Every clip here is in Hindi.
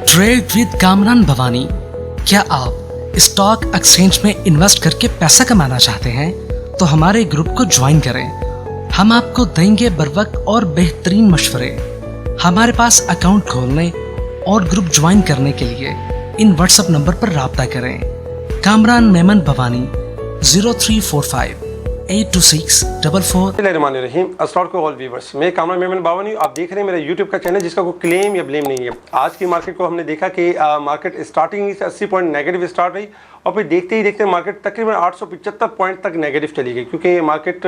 Trade with Kamran Bhavani. क्या आप स्टॉक एक्सचेंज में इन्वेस्ट करके पैसा कमाना चाहते हैं तो हमारे ग्रुप को ज्वाइन करें। हम आपको देंगे बर वक्त और बेहतरीन मशवरे। हमारे पास अकाउंट खोलने और ग्रुप ज्वाइन करने के लिए इन व्हाट्सएप नंबर पर राब्ता करें। कामरान मेमन भवानी 0345 82644। अस्सलाम को ऑल व्यूअर्स, मैं कामरान मेमन भवानी, आप देख रहे हैं मेरा यूट्यूब का चैनल जिसका कोई क्लेम या ब्लेम नहीं है। आज की मार्केट को हमने देखा कि मार्केट स्टार्टिंग से 80 पॉइंट नेगेटिव स्टार्ट रही और फिर देखते ही देखते मार्केट तकरीबन 875 पॉइंट तक नेगेटिव चली गई, क्योंकि मार्केट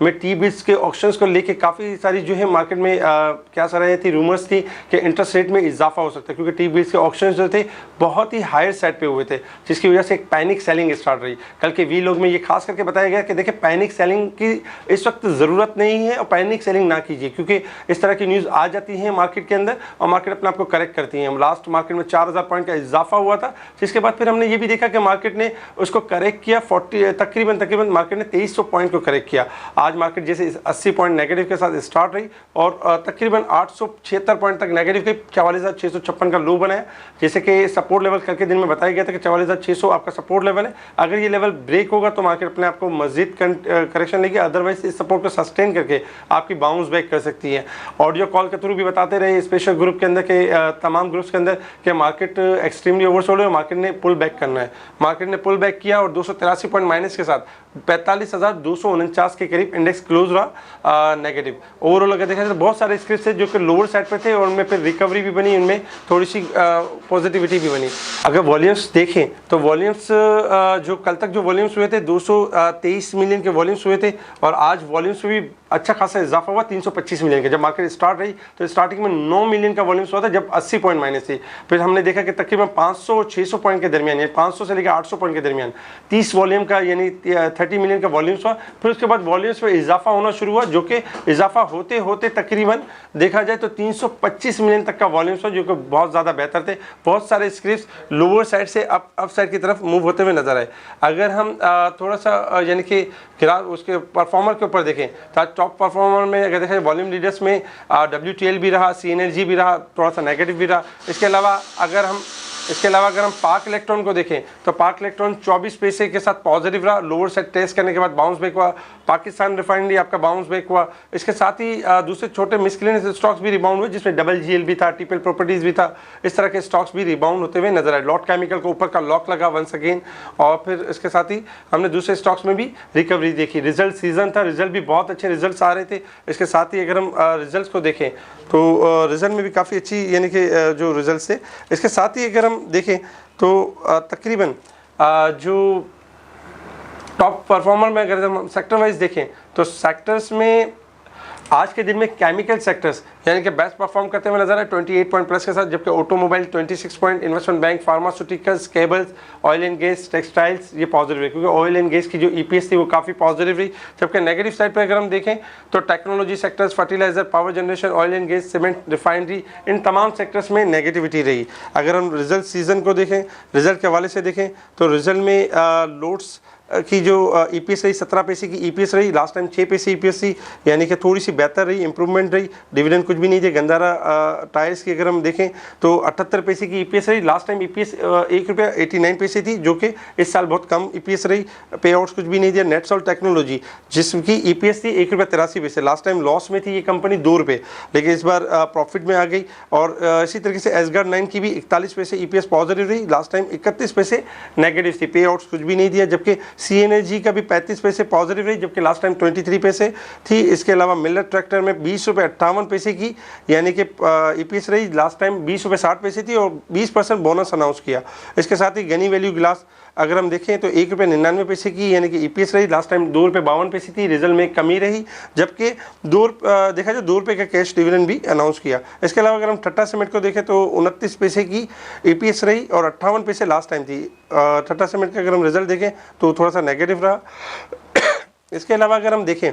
में टी बिल्स के ऑप्शंस को लेके काफ़ी सारी जो है मार्केट में क्या सर रही थी, रूमर्स थी कि इंटरेस्ट रेट में इजाफा हो सकता है, क्योंकि टी बिल्स के ऑप्शंस जो थे बहुत ही हायर साइड पे हुए थे, जिसकी वजह से एक पैनिक सेलिंग स्टार्ट रही। कल के वी लोग में ये खास करके बताया गया कि देखिए पैनिक सेलिंग की इस वक्त ज़रूरत नहीं है और पैनिक सेलिंग ना कीजिए, क्योंकि इस तरह की न्यूज़ आ जाती है मार्केट के अंदर और मार्केट अपने आप को करेक्ट करती है। लास्ट मार्केट में 4000 पॉइंट का इजाफा हुआ था, जिसके बाद फिर हमने ये भी देखा कि मार्केट ने उसको करेक्ट किया, तकरीबन मार्केट ने 2300 पॉइंट को करेक्ट किया। आज मार्केट जैसे 80 पॉइंट नेगेटिव के साथ स्टार्ट रही और तकरीबन 876 पॉइंट तक नेगेटिव के 44,656 का लो बनाया, जैसे कि सपोर्ट लेवल कल के दिन में बताया गया था कि 44,600 आपका सपोर्ट लेवल है। अगर ये लेवल ब्रेक होगा तो मार्केट अपने आप को मजीद करेक्शन लेगी, अदरवाइज इस सपोर्ट को सस्टेन करके आपकी बाउंस बैक कर सकती है। ऑडियो कॉल के थ्रू भी बताते रहे स्पेशल ग्रुप के अंदर के तमाम ग्रुप्स के अंदर कि मार्केट एक्सट्रीमली ओवरसोल्ड है और मार्केट ने पुल बैक करना है। मार्केट ने पुल बैक किया और 283 पॉइंट माइनस के साथ 45,249 के करीब इंडेक्स क्लोज रहा नेगेटिव। ओवरऑल अगर देखा जाए तो बहुत सारे स्क्रिप्ट थे जो कि लोअर साइड पे थे और उनमें फिर रिकवरी भी बनी, उनमें थोड़ी सी पॉजिटिविटी भी बनी। अगर वॉल्यूम्स देखें तो वॉल्यूम्स जो कल तक जो वॉल्यूम्स हुए थे 223 मिलियन के वॉल्यूम्स हुए थे और आज वॉल्यूम्स में भी अच्छा खासा इजाफा हुआ 325 मिलियन के। जब मार्केट स्टार्ट रही तो स्टार्टिंग में 9 मिलियन का वॉल्यूम्स हुआ था जब 80 पॉइंट माइनस थी। फिर हमने देखा कि तकरीबन 500 और 600 पॉइंट के दरमियान, यानी 500 से लेकर 800 पॉइंट के दरमियान 30 वॉल्यूम का यानी 30 मिलियन का वॉल्यूम्स हुआ। फिर उसके बाद वॉल्यूम्स में इजाफा होना शुरू हुआ, जो कि इजाफा होते होते तकरीबन देखा जाए तो 325 मिलियन तक का वॉल्यूम्स हुआ, जो कि बहुत ज़्यादा बेहतर थे। बहुत सारे स्क्रिप्ट्स लोअर साइड से अप साइड की तरफ मूव होते हुए नजर आए। अगर हम थोड़ा सा यानी कि उसके परफॉर्मर के ऊपर देखें तो टॉप परफॉर्मर में अगर देखें वॉल्यूम लीडर्स में WTL भी रहा, CNRG भी रहा, थोड़ा सा नेगेटिव भी रहा। इसके अलावा अगर हम पार्क इलेक्ट्रॉन को देखें तो पार्क इलेक्ट्रॉन 24 पैसे के साथ पॉजिटिव रहा, लोअर साइड टेस्ट करने के बाद बाउंस बैक हुआ। पाकिस्तान रिफाइनरी आपका बाउंस बैक हुआ। इसके साथ ही दूसरे छोटे मिसलेनियस स्टॉक्स भी रिबाउंड हुए, जिसमें WGL भी था, टीपीएल प्रॉपर्टीज भी था। इस तरह के स्टॉक्स भी रिबाउंड होते हुए नजर आए। लॉट केमिकल को ऊपर का लॉक लगा वंस अगेन और फिर इसके साथ ही हमने दूसरे स्टॉक्स में भी रिकवरी देखी। रिजल्ट सीजन था, रिजल्ट भी बहुत अच्छे रिजल्ट आ रहे थे। इसके साथ ही अगर हम रिजल्ट को देखें तो रिजल्ट में भी काफ़ी अच्छी यानी कि जो रिजल्ट थे। इसके साथ ही अगर हम देखें तो तकरीबन जो टॉप परफॉर्मर में अगर हम सेक्टर वाइज देखें तो सेक्टर्स में आज के दिन में केमिकल सेक्टर्स यानी कि बेस्ट परफॉर्म करते हुए नजर आए 28 पॉइंट प्लस के साथ, जबकि automobile 26 point, investment bank, pharmaceuticals, cables, oil and gas, textiles ये पॉजिटिव है, क्योंकि ऑयल एंड गैस की जो EPS थी वो काफ़ी पॉजिटिव रही। जबकि नेगेटिव साइड पर अगर हम देखें तो technology sectors, fertiliser, power generation, oil and gas, cement, refinery, इन तमाम सेक्टर्स में नेगेटिविटी रही। अगर हम रिजल्ट सीजन को देखें, रिजल्ट के हवाले से देखें तो रिजल्ट में लोड्स की जो EPS रही 17 पैसे की EPS रही, लास्ट टाइम 6 पैसे EPS थी, यानी कि थोड़ी सी बेहतर रही, इंप्रूवमेंट रही। डिविडेंड कुछ भी नहीं थे। गंदारा टायर्स की अगर हम देखें तो 78 पैसे की EPS रही, लास्ट टाइम EPS ₹1.89 थी, जो कि इस साल बहुत कम EPS रही। पे आउट्स कुछ भी नहीं दिया। नेटसॉल्ट टेक्नोलॉजी जिसकी EPS थी ₹1.83, लास्ट टाइम लॉस में थी ये कंपनी ₹2, लेकिन इस बार प्रॉफिट में आ गई। और इसी तरीके से एसगार्ड 9 की भी 41 पैसे EPS पॉजिटिव रही, लास्ट टाइम 31 पैसे नेगेटिव थी। पे आउट्स कुछ भी नहीं दिया। जबकि CNRG का भी 35 पैसे पॉजिटिव रही, जबकि लास्ट टाइम 23 पैसे थी। इसके अलावा मिलर ट्रैक्टर में ₹20.58 की यानी कि EPS रही, लास्ट टाइम ₹20.60 थी और 20% बोनस अनाउंस किया। इसके साथ ही गनी वैल्यू ग्लास अगर हम देखें तो ₹1.99 की यानी कि EPS रही, लास्ट टाइम ₹2.52 थी, रिजल्ट में कमी रही। जबकि देखा जाए ₹2 का कैश डिविडेंड भी अनाउंस किया। इसके अलावा अगर हम टाटा सीमेंट को देखें तो 29 पैसे की EPS रही और 58 पैसे लास्ट टाइम थी। टाटा सीमेंट का अगर हम रिजल्ट देखें तो थोड़ा सा नेगेटिव रहा। इसके अलावा अगर हम देखें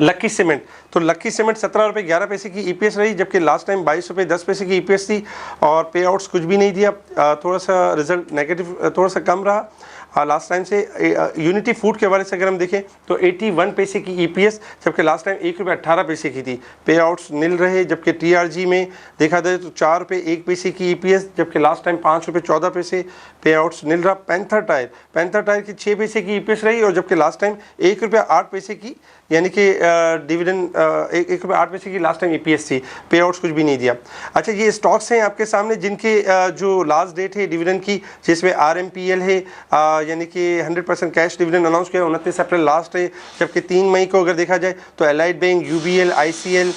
लकी सीमेंट तो लक्की सीमेंट 17 रुपये 11 पैसे की ईपीएस रही, जबकि लास्ट टाइम 22 रुपये 10 पैसे की ईपीएस थी और पे आउट्स कुछ भी नहीं दिया। थोड़ा सा रिजल्ट नेगेटिव थोड़ा सा कम रहा लास्ट टाइम से। यूनिटी फूड के हवाले से अगर हम देखें तो 81 पैसे की ईपीएस, जबकि लास्ट टाइम 1 रुपये 18 पैसे की थी। पे आउट्स नील रहे, जबकि टीआरजी में देखा जाए तो 4 रुपये 1 पैसे की ईपीएस, जबकि लास्ट टाइम 5 रुपये 14 पैसे पे आउट्स नील रहा। पैंथर टायर की 6 पैसे की ईपीएस रही और जबकि लास्ट टाइम 1 रुपये 8 पैसे की यानी कि डिविडेंड 1 रुपये 8 पैसे की लास्ट टाइम ईपीएस थी। पे आउट्स कुछ भी नहीं दिया। अच्छा, ये स्टॉक्स हैं आपके सामने जिनके जो लास्ट डेट है डिविडेंड की, जिसमें RMPL है यानी कि 100% कैश डिविडेंड अनाउंस किया 29 अप्रैल लास्ट है, जबकि 3 मई को अगर देखा जाए तो allied bank, UBL, ICL,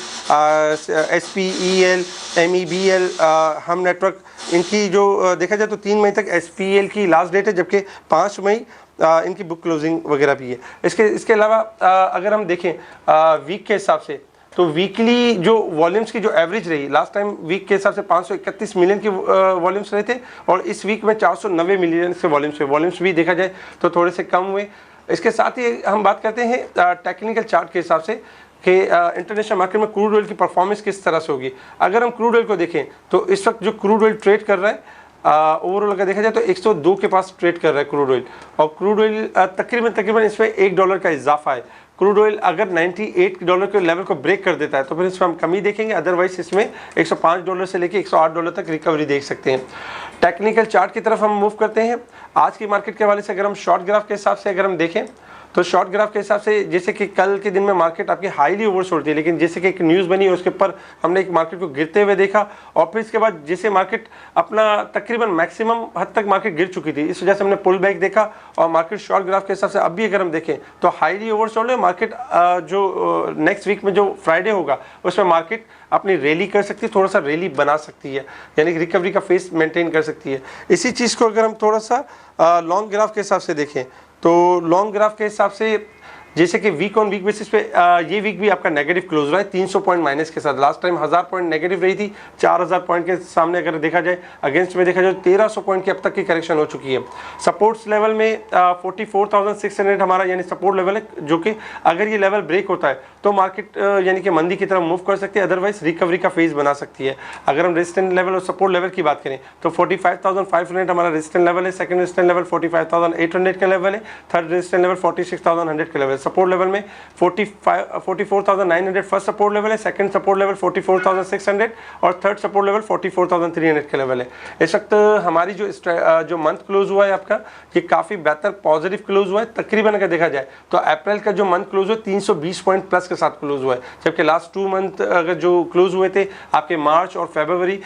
SPEL, MEBL, हम नेटवर्क, इनकी जो देखा जाए तो 3 मई तक SPEL की लास्ट डेट है, जबकि 5 मई इनकी बुक क्लोजिंग वगैरह भी है। इसके अलावा अगर हम देखें वीक के हिसाब से तो वीकली जो वॉल्यूम्स की जो एवरेज रही लास्ट टाइम वीक के हिसाब से 531 मिलियन की वॉल्यूम्स रहे थे और इस वीक में 490 मिलियन के वॉल्यूम्स भी देखा जाए तो थोड़े से कम हुए। इसके साथ ही हम बात करते हैं टेक्निकल चार्ट के हिसाब से कि इंटरनेशनल मार्केट में क्रूड ऑयल की परफॉर्मेंस किस तरह से होगी। अगर हम क्रूड ऑयल को देखें तो इस वक्त जो क्रूड ऑयल ट्रेड कर रहा है ओवरऑल अगर देखा जाए तो 102 के पास ट्रेड कर रहा है क्रूड ऑयल, और क्रूड ऑयल तकरीबन इसमें $1 का इजाफा है। क्रूड ऑयल अगर $98 के लेवल को ब्रेक कर देता है तो फिर इसमें हम कमी देखेंगे, अदरवाइज इसमें $105 से लेके $108 तक रिकवरी देख सकते हैं। टेक्निकल चार्ट की तरफ हम मूव करते हैं। आज की मार्केट के हवाले से अगर हम शॉर्ट ग्राफ के हिसाब से अगर हम देखें तो शॉर्ट ग्राफ के हिसाब से जैसे कि कल के दिन में मार्केट आपकी हाईली ओवरसोल्ड थी, लेकिन जैसे कि एक न्यूज़ बनी उसके ऊपर हमने एक मार्केट को गिरते हुए देखा और फिर इसके बाद जैसे मार्केट अपना तकरीबन मैक्सिमम हद तक मार्केट गिर चुकी थी, इस वजह से हमने पुल बैक देखा और मार्केट शॉर्ट ग्राफ के हिसाब से अब भी अगर हम देखें तो हाईली ओवरसोल्ड है मार्केट। जो नेक्स्ट वीक में जो फ्राइडे होगा उसमें मार्केट अपनी रैली कर सकती है, थोड़ा सा रैली बना सकती है, यानी कि रिकवरी का फेस मेंटेन कर सकती है। इसी चीज़ को अगर हम थोड़ा सा लॉन्ग ग्राफ के हिसाब से देखें तो लॉन्ग ग्राफ के हिसाब से जैसे कि वीक ऑन वीक बेसिस पे ये वीक भी आपका नेगेटिव क्लोज रहा है 300 पॉइंट माइनस के साथ। लास्ट टाइम 1000 पॉइंट नेगेटिव रही थी, 4000 पॉइंट के सामने अगर देखा जाए अगेंस्ट में देखा जाए 1300 पॉइंट की अब तक की करेक्शन हो चुकी है। सपोर्ट्स लेवल में 44,600 हमारा यानी सपोर्ट लेवल है, जो कि अगर ये लेवल ब्रेक होता है तो मार्केट यानी कि मंदी की तरफ मूव कर सकती है, अदरवाइज रिकवरी का फेज बना सकती है। अगर हम रेजिस्टेंट लेवल और सपोर्ट लेवल की बात करें तो 45,500 हमारा रेजिस्टेंट लेवल है, सेकंड रेजिस्टेंट लेवल 45,800 का लेवल है, थर्ड रेजिस्टेंट लेवल 46,100 का लेवल है। सपोर्ट लेवल में 44,900 फर्स्ट सपोर्ट लेवल है, सेकंड सपोर्ट लेवल 44,600 और थर्ड सपोर्ट लेवल 44,300 का लेवल है। इस वक्त हमारी जो मंथ क्लोज हुआ है आपका ये काफ़ी बेहतर पॉजिटिव क्लोज हुआ है। तकरीबन अगर देखा जाए तो अप्रैल का जो मंथ क्लोज हुआ 320 पॉइंट प्लस के साथ क्लोज हुआ है, जबकि लास्ट 2 मंथ अगर जो क्लोज हुए थे आपके मार्च और फरवरी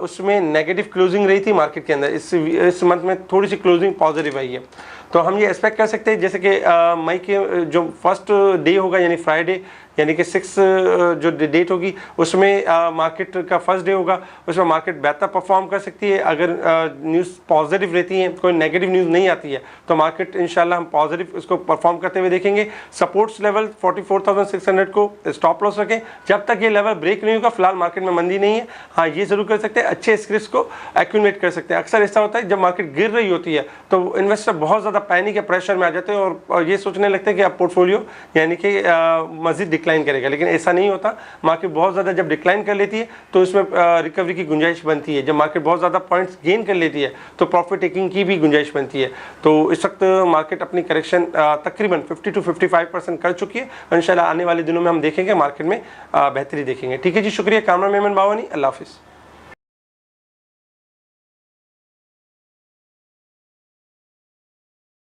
उसमें नेगेटिव क्लोजिंग रही थी मार्केट के अंदर। इस मंथ में थोड़ी सी क्लोजिंग पॉजिटिव आई है, तो हम ये एक्सपेक्ट कर सकते हैं जैसे कि मई के जो फर्स्ट डे होगा यानी फ्राइडे यानी कि 6 जो डेट होगी उसमें मार्केट का फर्स्ट डे होगा, उसमें मार्केट बेहतर परफॉर्म कर सकती है। अगर न्यूज़ पॉजिटिव रहती है, कोई नेगेटिव न्यूज़ नहीं आती है तो मार्केट इंशाल्लाह हम पॉजिटिव उसको परफॉर्म करते हुए देखेंगे। सपोर्ट्स लेवल 44,600 को स्टॉप लॉस रखें, जब तक ये लेवल ब्रेक नहीं होगा फिलहाल मार्केट में मंदी नहीं है। हाँ, ये जरूर कर सकते हैं, अच्छे स्क्रिप्ट को एक्यूमुलेट कर सकते हैं। अक्सर ऐसा होता है जब मार्केट गिर रही होती है तो इन्वेस्टर बहुत ज़्यादा पैनिक के प्रेशर में आ जाते हैं और ये सोचने लगते हैं कि अब पोर्टफोलियो यानी कि मज़ीद डिक्लाइन करेगा, लेकिन ऐसा नहीं होता। मार्केट बहुत ज़्यादा जब डिक्लाइन कर लेती है तो इसमें रिकवरी की गुंजाइश बनती है। जब मार्केट बहुत ज़्यादा पॉइंट्स गेन कर लेती है तो प्रॉफिट टेकिंग की भी गुंजाइश बनती है। तो इस वक्त मार्केट अपनी करेक्शन तकरीबन 50 to 55% कर चुकी है। इंशाल्लाह आने वाले दिनों में हम देखेंगे मार्केट में बेहतरी देखेंगे। ठीक है जी, शुक्रिया। कैमरा मैन बावानी, अल्लाह हाफिज़।